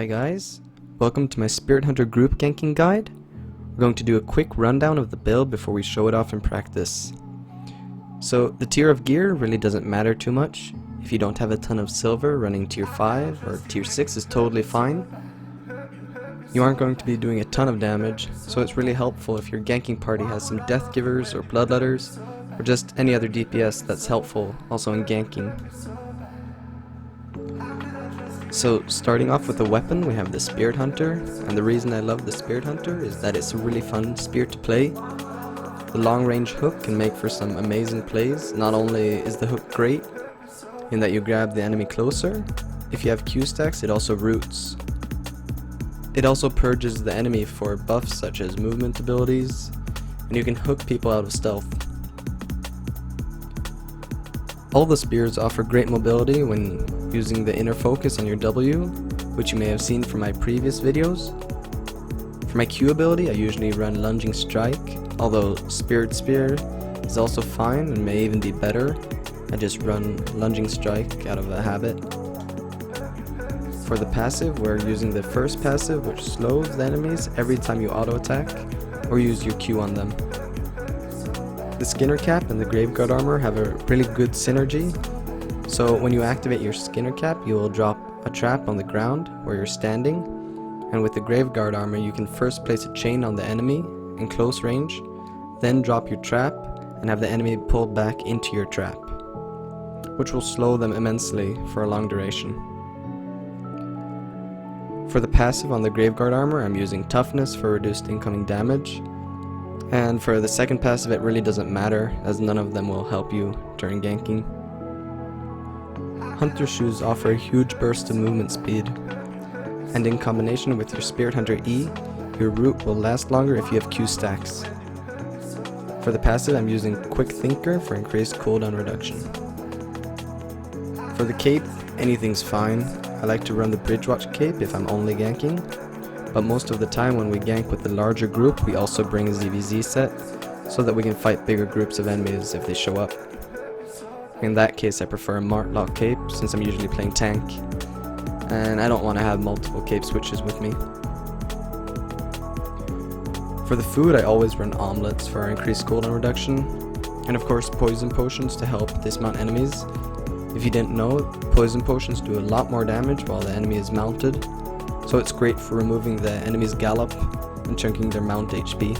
Hi guys, welcome to my Spirit Hunter group ganking guide. We're going to do a quick rundown of the build before we show it off in practice. So the tier of gear really doesn't matter too much. If you don't have a ton of silver, running tier 5 or tier 6 is totally fine. You aren't going to be doing a ton of damage, so it's really helpful if your ganking party has some death givers or bloodletters, or just any other DPS that's helpful also in ganking. So starting off with the weapon, we have the Spirit Hunter, and the reason I love the Spirit Hunter is that it's a really fun spear to play. The long range hook can make for some amazing plays. Not only is the hook great in that you grab the enemy closer, if you have Q stacks it also roots. It also purges the enemy for buffs such as movement abilities, and you can hook people out of stealth. All the spears offer great mobility when using the inner focus on your W, which you may have seen from my previous videos. For my Q ability I usually run Lunging Strike, although Spirit Spear is also fine and may even be better. I just run Lunging Strike out of a habit. For the passive, we're using the first passive, which slows the enemies every time you auto attack or use your Q on them. The Skinner Cap and the Graveguard armor have a really good synergy, so when you activate your Skinner Cap you will drop a trap on the ground where you're standing, and with the Graveguard armor you can first place a chain on the enemy in close range, then drop your trap and have the enemy pulled back into your trap, which will slow them immensely for a long duration. For the passive on the Graveguard armor I'm using Toughness for reduced incoming damage. And for the second passive it really doesn't matter, as none of them will help you during ganking. Hunter shoes offer a huge burst of movement speed, and in combination with your Spirit Hunter E, your root will last longer if you have Q stacks. For the passive I'm using Quick Thinker for increased cooldown reduction. For the cape, anything's fine. I like to run the Bridgewatch cape if I'm only ganking, but most of the time when we gank with the larger group we also bring a ZVZ set, so that we can fight bigger groups of enemies if they show up. In that case I prefer a Martlock cape since I'm usually playing tank, and I don't want to have multiple cape switches with me. For the food I always run omelets for increased cooldown reduction, and of course poison potions to help dismount enemies. If you didn't know, poison potions do a lot more damage while the enemy is mounted, so it's great for removing the enemy's gallop and chunking their mount HP.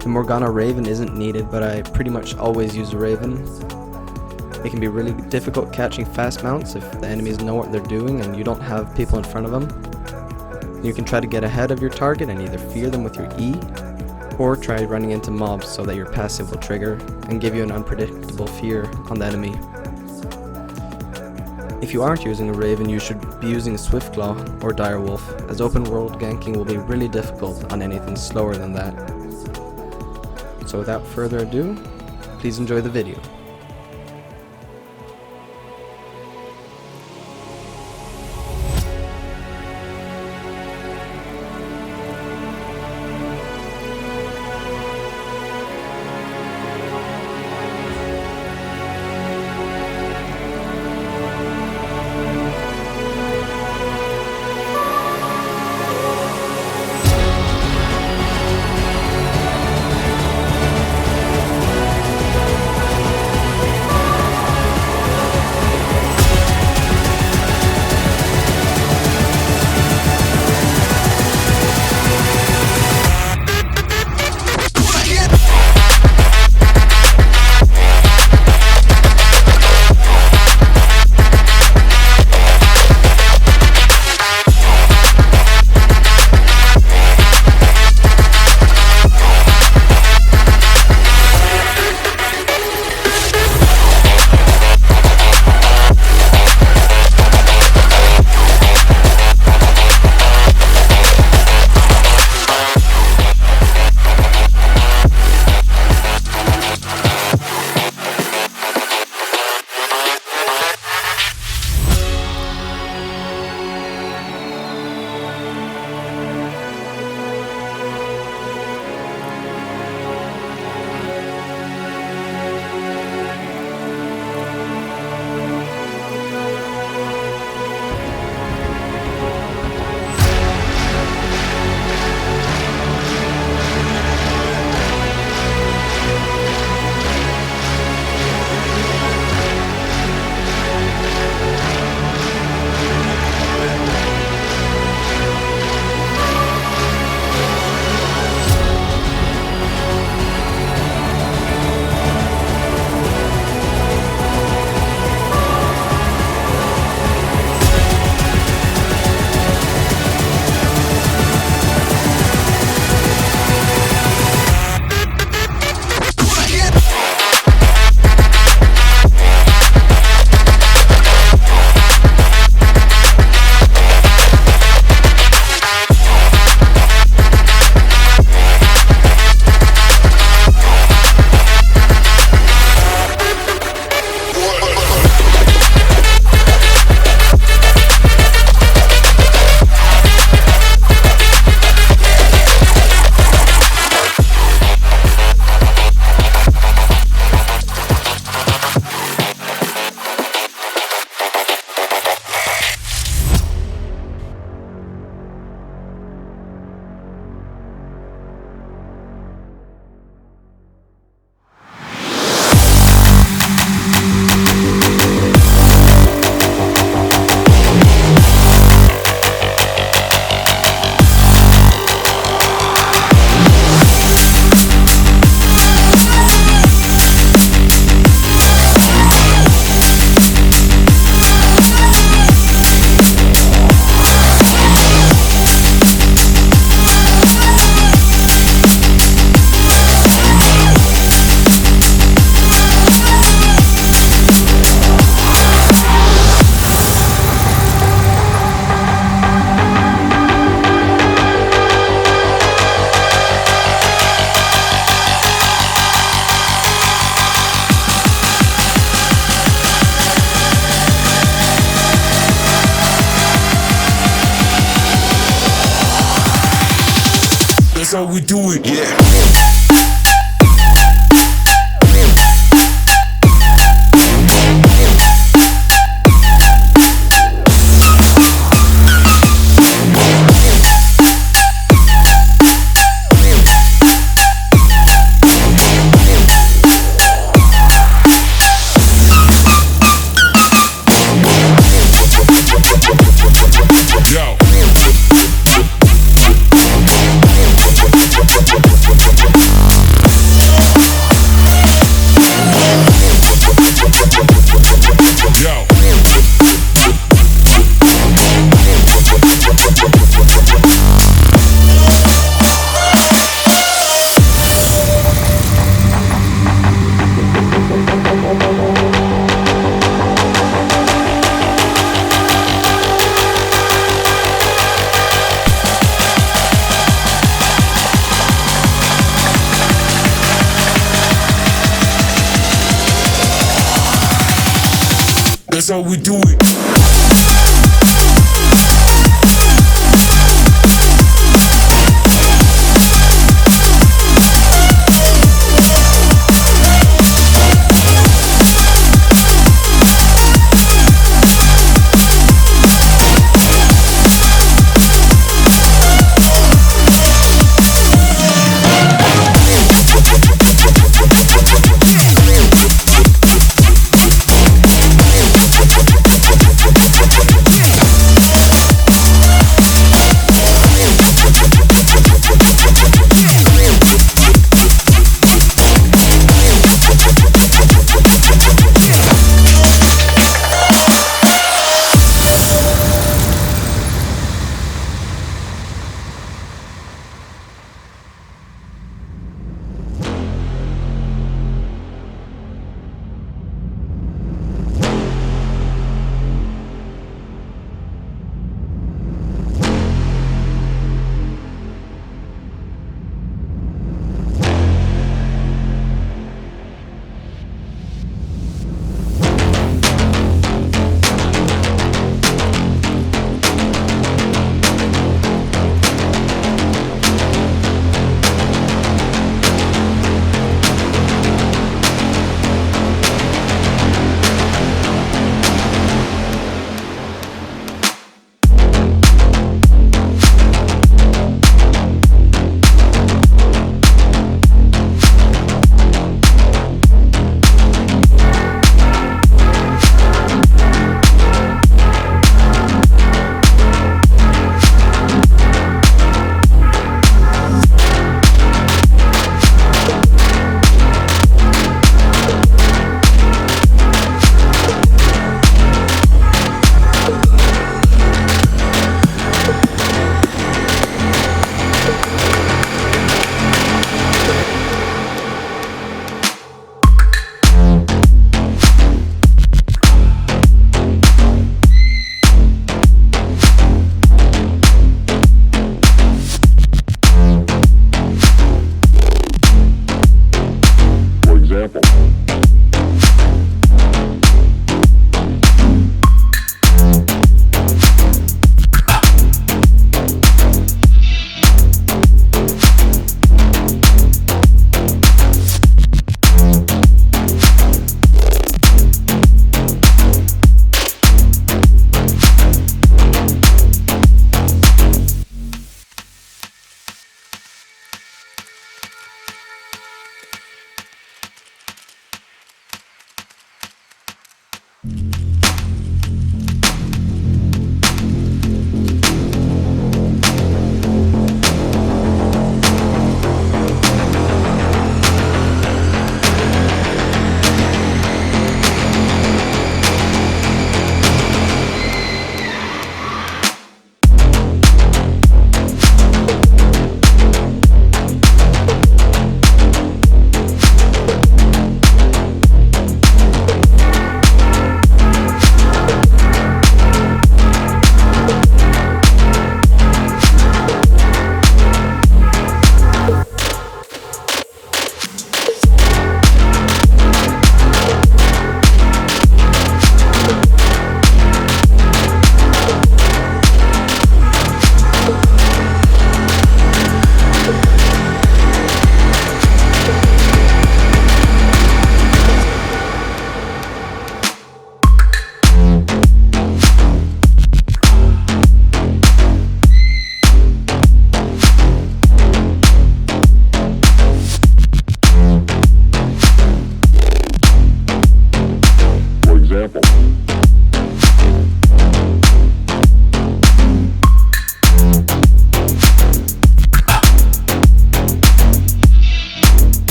The Morgana Raven isn't needed, but I pretty much always use a Raven. It can be really difficult catching fast mounts if the enemies know what they're doing and you don't have people in front of them. You can try to get ahead of your target and either fear them with your E, or try running into mobs so that your passive will trigger and give you an unpredictable fear on the enemy. If you aren't using a Raven, you should be using a Swiftclaw or Direwolf, as open world ganking will be really difficult on anything slower than that. So without further ado, please enjoy the video. That's how we do it. Yeah. That's how we do it.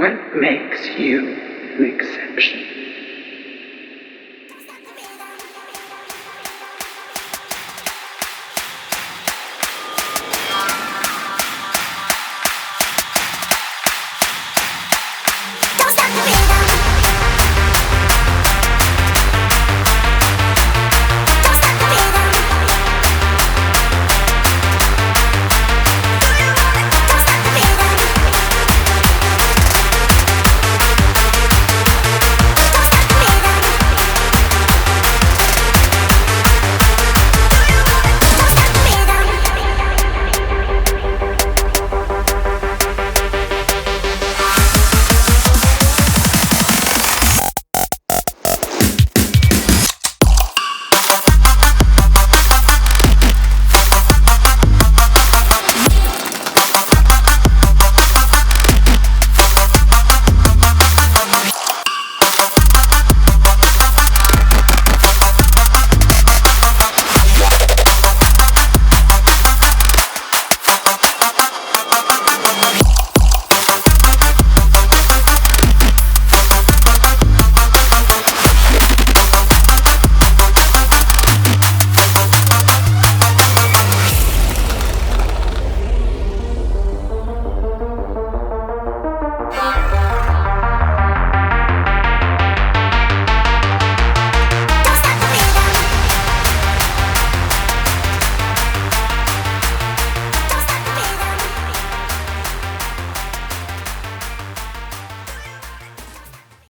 What makes you an exception?